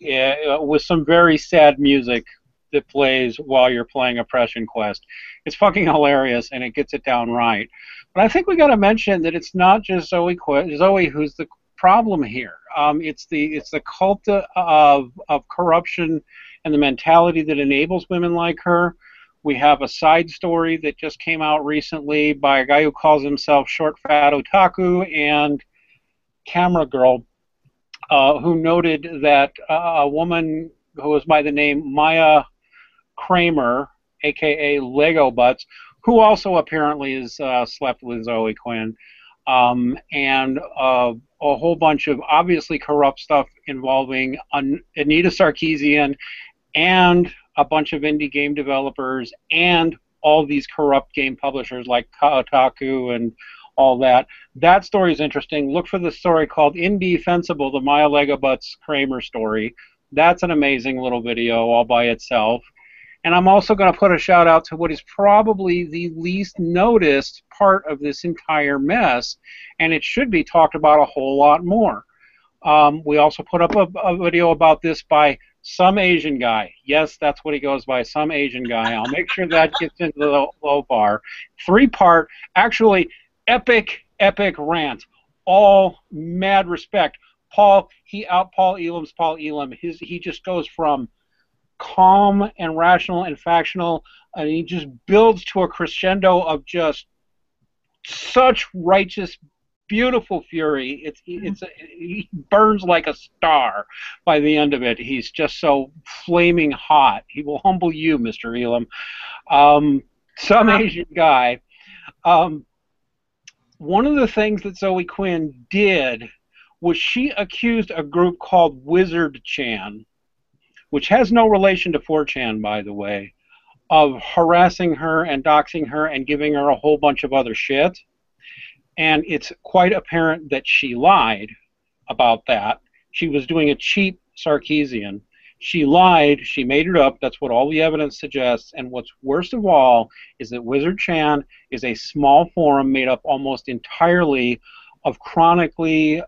with some very sad music that plays while you're playing Oppression Quest. It's fucking hilarious, and it gets it down right. But I think we got to mention that it's not just Zoe who's the problem here. It's the cult of corruption and the mentality that enables women like her. We have a side story that just came out recently by a guy who calls himself Short Fat Otaku and Camera Girl, who noted that a woman who was by the name Maya Kramer, a.k.a. Lego Butts, who also apparently is slept with Zoe Quinn, and a whole bunch of obviously corrupt stuff involving Anita Sarkeesian and a bunch of indie game developers and all these corrupt game publishers like Kotaku and all that. That story is interesting. Look for the story called Indefensible, the Maya Legobut's Kramer story. That's an amazing little video all by itself. And I'm also going to put a shout out to what is probably the least noticed part of this entire mess, and it should be talked about a whole lot more. We also put up a video about this by some Asian guy. Yes, that's what he goes by, some Asian guy. I'll make sure that gets into the low bar. 3-part, actually epic rant. All mad respect. Paul Elam's Paul Elam. He just goes from calm and rational and factional, and he just builds to a crescendo of just such righteous, beautiful fury. He burns like a star by the end of it. He's just so flaming hot. He will humble you, Mr. Elam. Some Asian guy. One of the things that Zoe Quinn did was she accused a group called Wizard Chan, which has no relation to 4chan, by the way, of harassing her and doxing her and giving her a whole bunch of other shit. And it's quite apparent that she lied about that. She was doing a cheap Sarkeesian. She lied. She made it up. That's what all the evidence suggests. And what's worst of all is that Wizard Chan is a small forum made up almost entirely of chronically,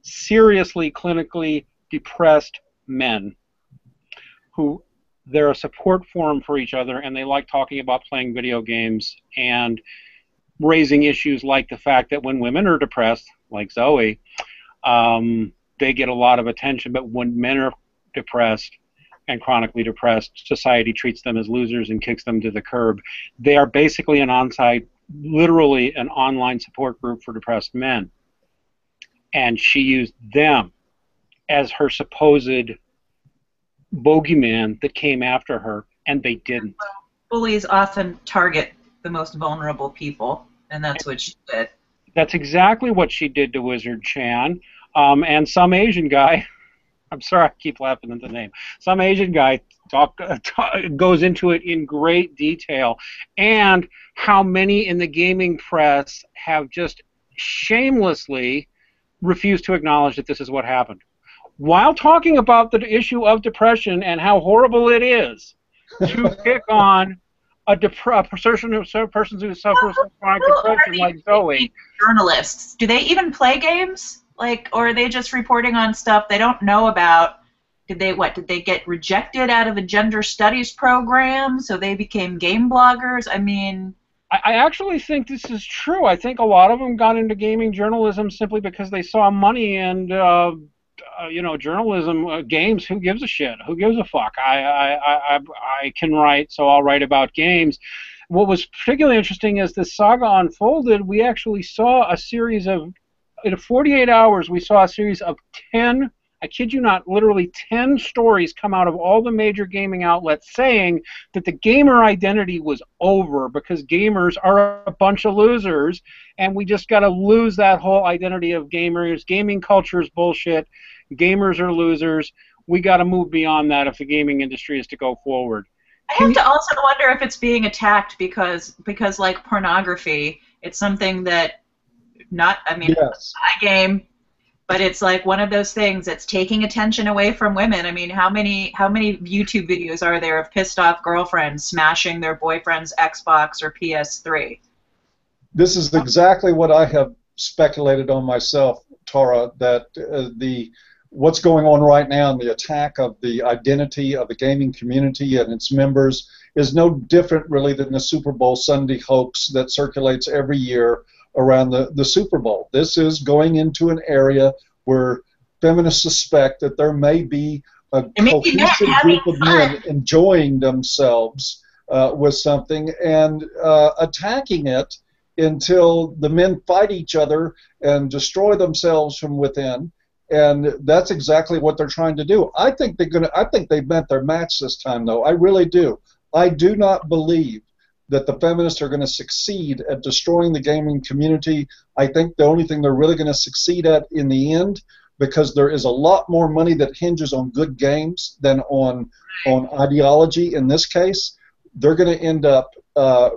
seriously, clinically depressed men who they're a support forum for each other, and they like talking about playing video games and raising issues like the fact that when women are depressed, like Zoe, they get a lot of attention, but when men are depressed and chronically depressed, society treats them as losers and kicks them to the curb. They are basically literally an online support group for depressed men. And she used them as her supposed bogeyman that came after her, and they didn't. Bullies often target the most vulnerable people, and that's what she did. That's exactly what she did to Wizard Chan. And some Asian guy, I'm sorry I keep laughing at the name, some Asian guy goes into it in great detail, and how many in the gaming press have just shamelessly refused to acknowledge that this is what happened. While talking about the issue of depression and how horrible it is to pick on a person who suffers from chronic depression like Zoe. Journalists, do they even play games? Like, or are they just reporting on stuff they don't know about? Did they get rejected out of a gender studies program, so they became game bloggers? I mean, I actually think this is true. I think a lot of them got into gaming journalism simply because they saw money and journalism, games. Who gives a shit? Who gives a fuck? I can write, so I'll write about games. What was particularly interesting as this saga unfolded, we actually saw a series of, in 48 hours, we saw a series of 10, I kid you not, literally 10 stories come out of all the major gaming outlets saying that the gamer identity was over because gamers are a bunch of losers, and we just got to lose that whole identity of gamers. Gaming culture is bullshit. Gamers are losers. We got to move beyond that if the gaming industry is to go forward. I have to also wonder if it's being attacked because like pornography, it's something that Yes. I game, but it's like one of those things that's taking attention away from women. I mean, how many YouTube videos are there of pissed off girlfriends smashing their boyfriend's Xbox or PS3? This is exactly what I have speculated on myself, Tara, that what's going on right now in the attack of the identity of the gaming community and its members is no different really than the Super Bowl Sunday hoax that circulates every year around the Super Bowl. This is going into an area where feminists suspect that there may be a cohesive group of men enjoying themselves with something and attacking it until the men fight each other and destroy themselves from within. And that's exactly what they're trying to do. I think they've met their match this time, though. I really do. I do not believe that the feminists are going to succeed at destroying the gaming community. I think the only thing they're really going to succeed at in the end, because there is a lot more money that hinges on good games than on ideology in this case, they're going to end up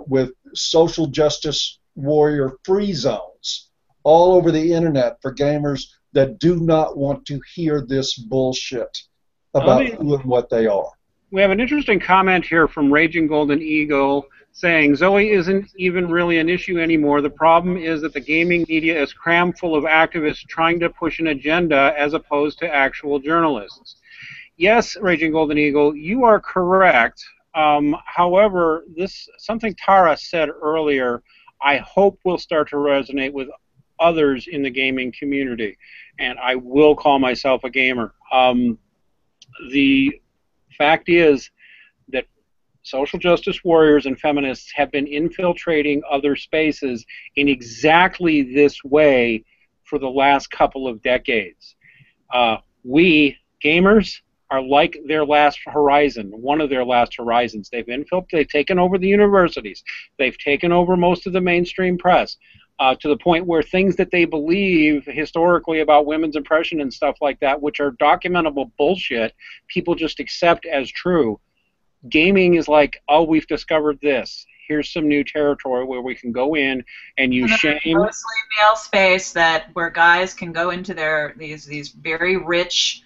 with social justice warrior free zones all over the internet for gamers that do not want to hear this bullshit about who and what they are. We have an interesting comment here from Raging Golden Eagle saying, Zoe isn't even really an issue anymore. The problem is that the gaming media is crammed full of activists trying to push an agenda as opposed to actual journalists. Yes, Raging Golden Eagle, you are correct. However, something Tara said earlier, I hope will start to resonate with others in the gaming community. And I will call myself a gamer. The fact is that social justice warriors and feminists have been infiltrating other spaces in exactly this way for the last couple of decades. We, gamers, are like their last horizon, one of their last horizons. They've taken over the universities. They've taken over most of the mainstream press. To the point where things that they believe historically about women's oppression and stuff like that, which are documentable bullshit, people just accept as true. Gaming is like, oh, we've discovered this. Here's some new territory where we can go in and use shame. Mostly male space where guys can go into these very rich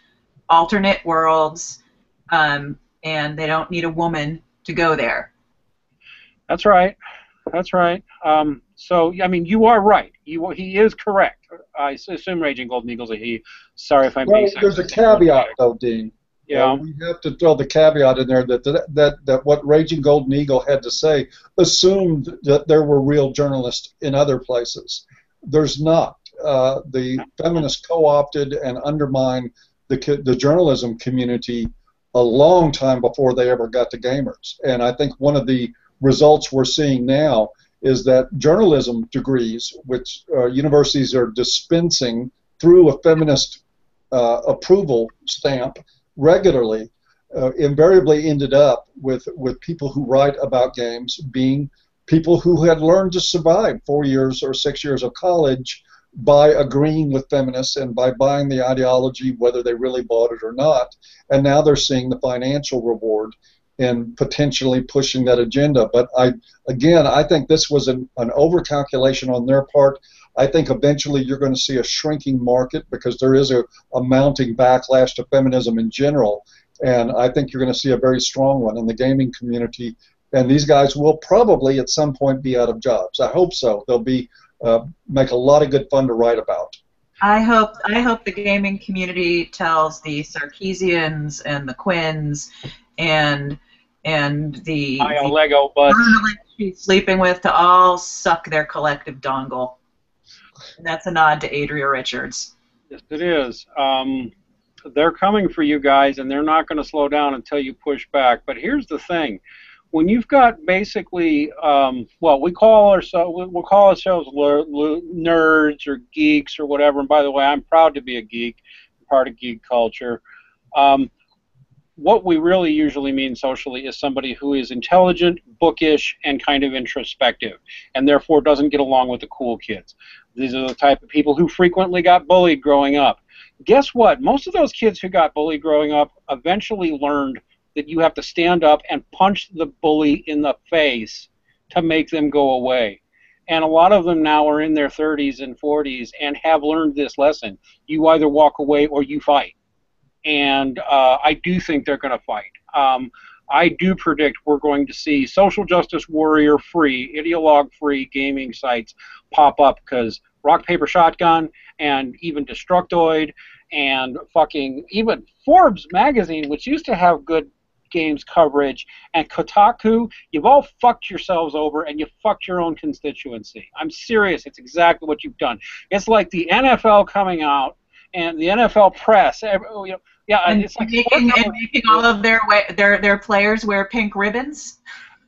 alternate worlds, and they don't need a woman to go there. That's right. That's right. So, I mean, you are right. He is correct. I assume Raging Golden Eagle's a he. Sorry if I'm being Well, there's a caveat, though, Dean. Yeah. We have to throw the caveat in there that what Raging Golden Eagle had to say assumed that there were real journalists in other places. There's not. The feminists co-opted and undermined the journalism community a long time before they ever got to gamers. And I think one of the results we're seeing now is that journalism degrees, which universities are dispensing through a feminist approval stamp regularly, invariably ended up with people who write about games being people who had learned to survive 4 years or 6 years of college by agreeing with feminists and by buying the ideology, whether they really bought it or not. And now they're seeing the financial reward in potentially pushing that agenda. But I think this was an overcalculation on their part. I think eventually you're going to see a shrinking market because there is a mounting backlash to feminism in general. And I think you're going to see a very strong one in the gaming community. And these guys will probably at some point be out of jobs. I hope so. They'll be make a lot of good fun to write about. I hope the gaming community tells the Sarkeesians and the Quinns and the Lego butts she's sleeping with to all suck their collective dongle. And that's a nod to Adria Richards. Yes, it is. They're coming for you guys, and they're not going to slow down until you push back. But here's the thing. When you've got basically, we'll call ourselves nerds or geeks or whatever. And by the way, I'm proud to be a geek, part of geek culture. What we really usually mean socially is somebody who is intelligent, bookish, and kind of introspective, and therefore doesn't get along with the cool kids. These are the type of people who frequently got bullied growing up. Guess what? Most of those kids who got bullied growing up eventually learned that you have to stand up and punch the bully in the face to make them go away. And a lot of them now are in their 30s and 40s and have learned this lesson. You either walk away or you fight. And I do think they're going to fight. I do predict we're going to see social justice warrior-free, ideologue-free gaming sites pop up because Rock, Paper, Shotgun and even Destructoid and fucking even Forbes magazine, which used to have good games coverage, and Kotaku, you've all fucked yourselves over and you fucked your own constituency. I'm serious. It's exactly what you've done. It's like the NFL coming out and the NFL press. It's like making all of their players wear pink ribbons.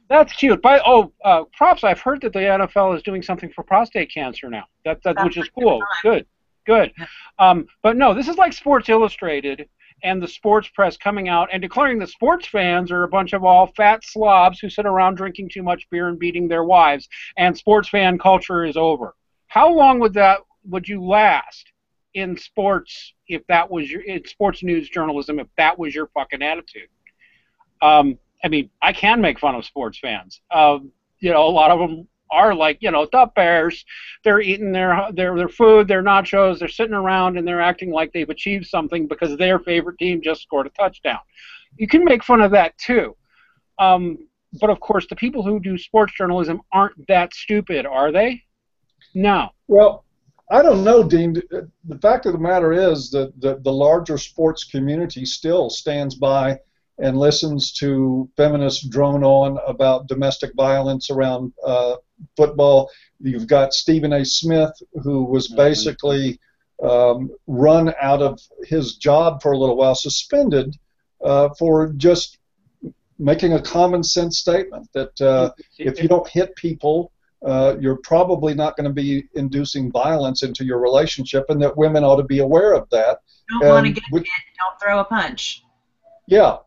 That's cute. Props. I've heard that the NFL is doing something for prostate cancer now. Which is cool. Good. But no, this is like Sports Illustrated and the sports press coming out and declaring that sports fans are a bunch of all fat slobs who sit around drinking too much beer and beating their wives, and sports fan culture is over. How long would you last in sports if that was in sports news journalism if that was your fucking attitude? I mean, I can make fun of sports fans. A lot of them are like, the Bears. They're eating their food, their nachos, they're sitting around and they're acting like they've achieved something because their favorite team just scored a touchdown. You can make fun of that too. But of course, the people who do sports journalism aren't that stupid, are they? No. Well, I don't know, Dean. The fact of the matter is that the larger sports community still stands by and listens to feminists drone on about domestic violence around football. You've got Stephen A. Smith, who was basically run out of his job for a little while, suspended for just making a common sense statement that if you don't hit people, you're probably not going to be inducing violence into your relationship, and that women ought to be aware of that. Don't want to get hit, don't throw a punch. Yeah.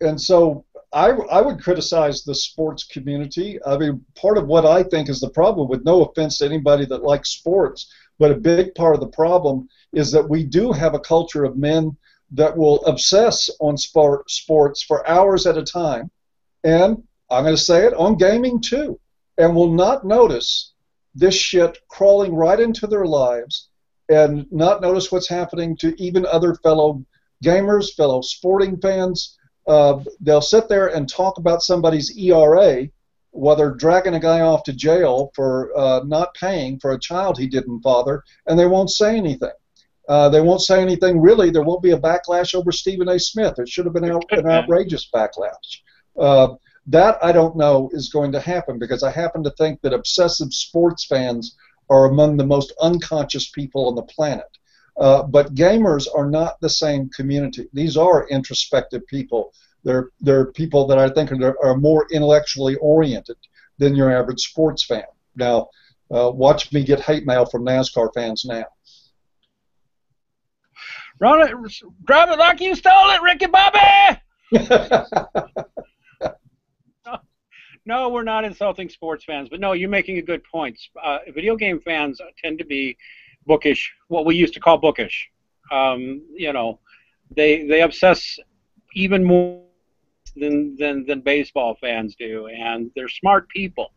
And so I would criticize the sports community. I mean, part of what I think is the problem, with no offense to anybody that likes sports, but a big part of the problem is that we do have a culture of men that will obsess on sports for hours at a time, and I'm going to say it, on gaming too, and will not notice this shit crawling right into their lives and not notice what's happening to even other fellow gamers, fellow sporting fans. They'll sit there and talk about somebody's ERA while they're dragging a guy off to jail for not paying for a child he didn't father, and they won't say anything. They won't say anything really. There won't be a backlash over Stephen A. Smith. It should have been an outrageous backlash. That I don't know is going to happen, because I happen to think that obsessive sports fans are among the most unconscious people on the planet. But gamers are not the same community. These are introspective people. They're people that I think are more intellectually oriented than your average sports fan. Now, watch me get hate mail from NASCAR fans now. Run it, drive it like you stole it, Ricky Bobby! No, we're not insulting sports fans, but no, you're making a good point. Video game fans tend to be bookish, what we used to call bookish. You know, they obsess even more than baseball fans do, and they're smart people.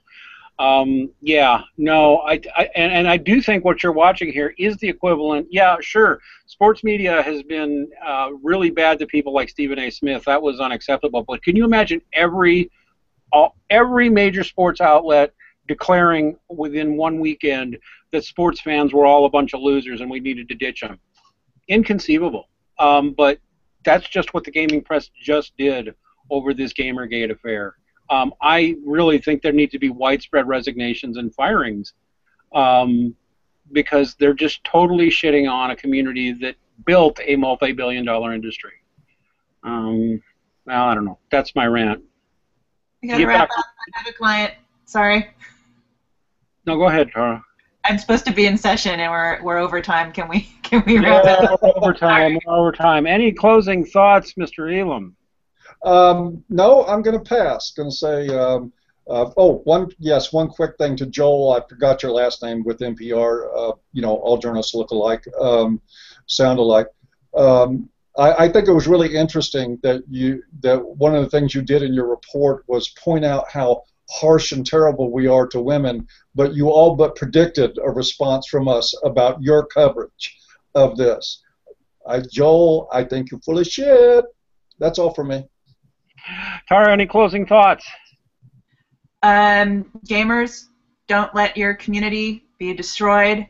Yeah, no, I do think what you're watching here is the equivalent. Yeah, sure, sports media has been really bad to people like Stephen A. Smith. That was unacceptable. But can you imagine every major sports outlet declaring within one weekend that sports fans were all a bunch of losers and we needed to ditch them? Inconceivable. But that's just what the gaming press just did over this Gamergate affair. I really think there need to be widespread resignations and firings, because they're just totally shitting on a community that built a multi-billion-dollar industry. Well, I don't know. That's my rant. I gotta wrap up. I have a client. Sorry. No, go ahead, Tara. I'm supposed to be in session, and we're over time. Can we wrap it up? We're over time. Any closing thoughts, Mr. Elam? No, I'm going to pass. Going to say, one quick thing to Joel. I forgot your last name with NPR. You know, all journalists look alike, sound alike. I think it was really interesting that one of the things you did in your report was point out how harsh and terrible we are to women, but you all but predicted a response from us about your coverage of this. Joel, I think you're full of shit. That's all for me. Tara, any closing thoughts? Gamers, don't let your community be destroyed.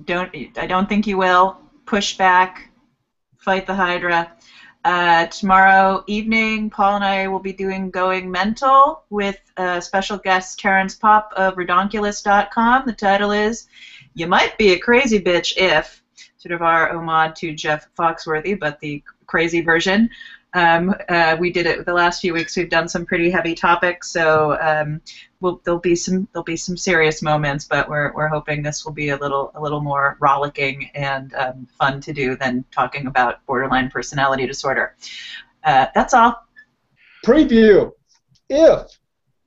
I don't think you will. Push back. Fight the Hydra. Tomorrow evening, Paul and I will be doing Going Mental with special guest Terrence Popp of redonkulous.com. The title is You Might Be a Crazy Bitch If, sort of our homage to Jeff Foxworthy, but the crazy version. We did it the last few weeks. We've done some pretty heavy topics, so there'll be some serious moments. But we're hoping this will be a little more rollicking and fun to do than talking about borderline personality disorder. That's all. Preview: if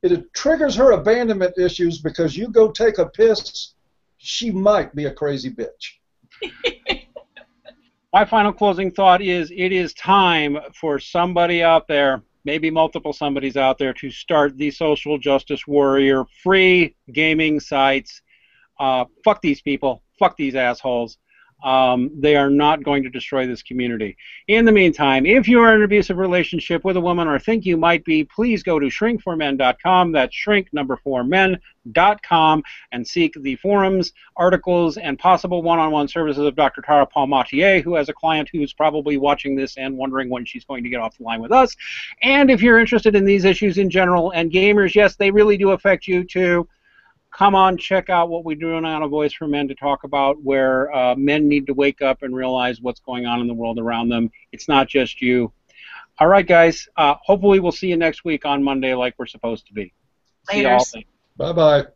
it triggers her abandonment issues because you go take a piss, she might be a crazy bitch. My final closing thought is it is time for somebody out there, maybe multiple somebodies out there, to start the social justice warrior free gaming sites. Fuck these people. Fuck these assholes. They are not going to destroy this community. In the meantime, if you are in an abusive relationship with a woman or think you might be, please go to shrink4men.com. That's shrink4men.com and seek the forums, articles, and possible one-on-one services of Dr. Tara Palmatier, who has a client who's probably watching this and wondering when she's going to get off the line with us. And if you're interested in these issues in general, and gamers, yes, they really do affect you too, come on, check out what we're doing on A Voice for Men to talk about, where men need to wake up and realize what's going on in the world around them. It's not just you. All right, guys. Hopefully we'll see you next week on Monday like we're supposed to be. Later. Bye-bye.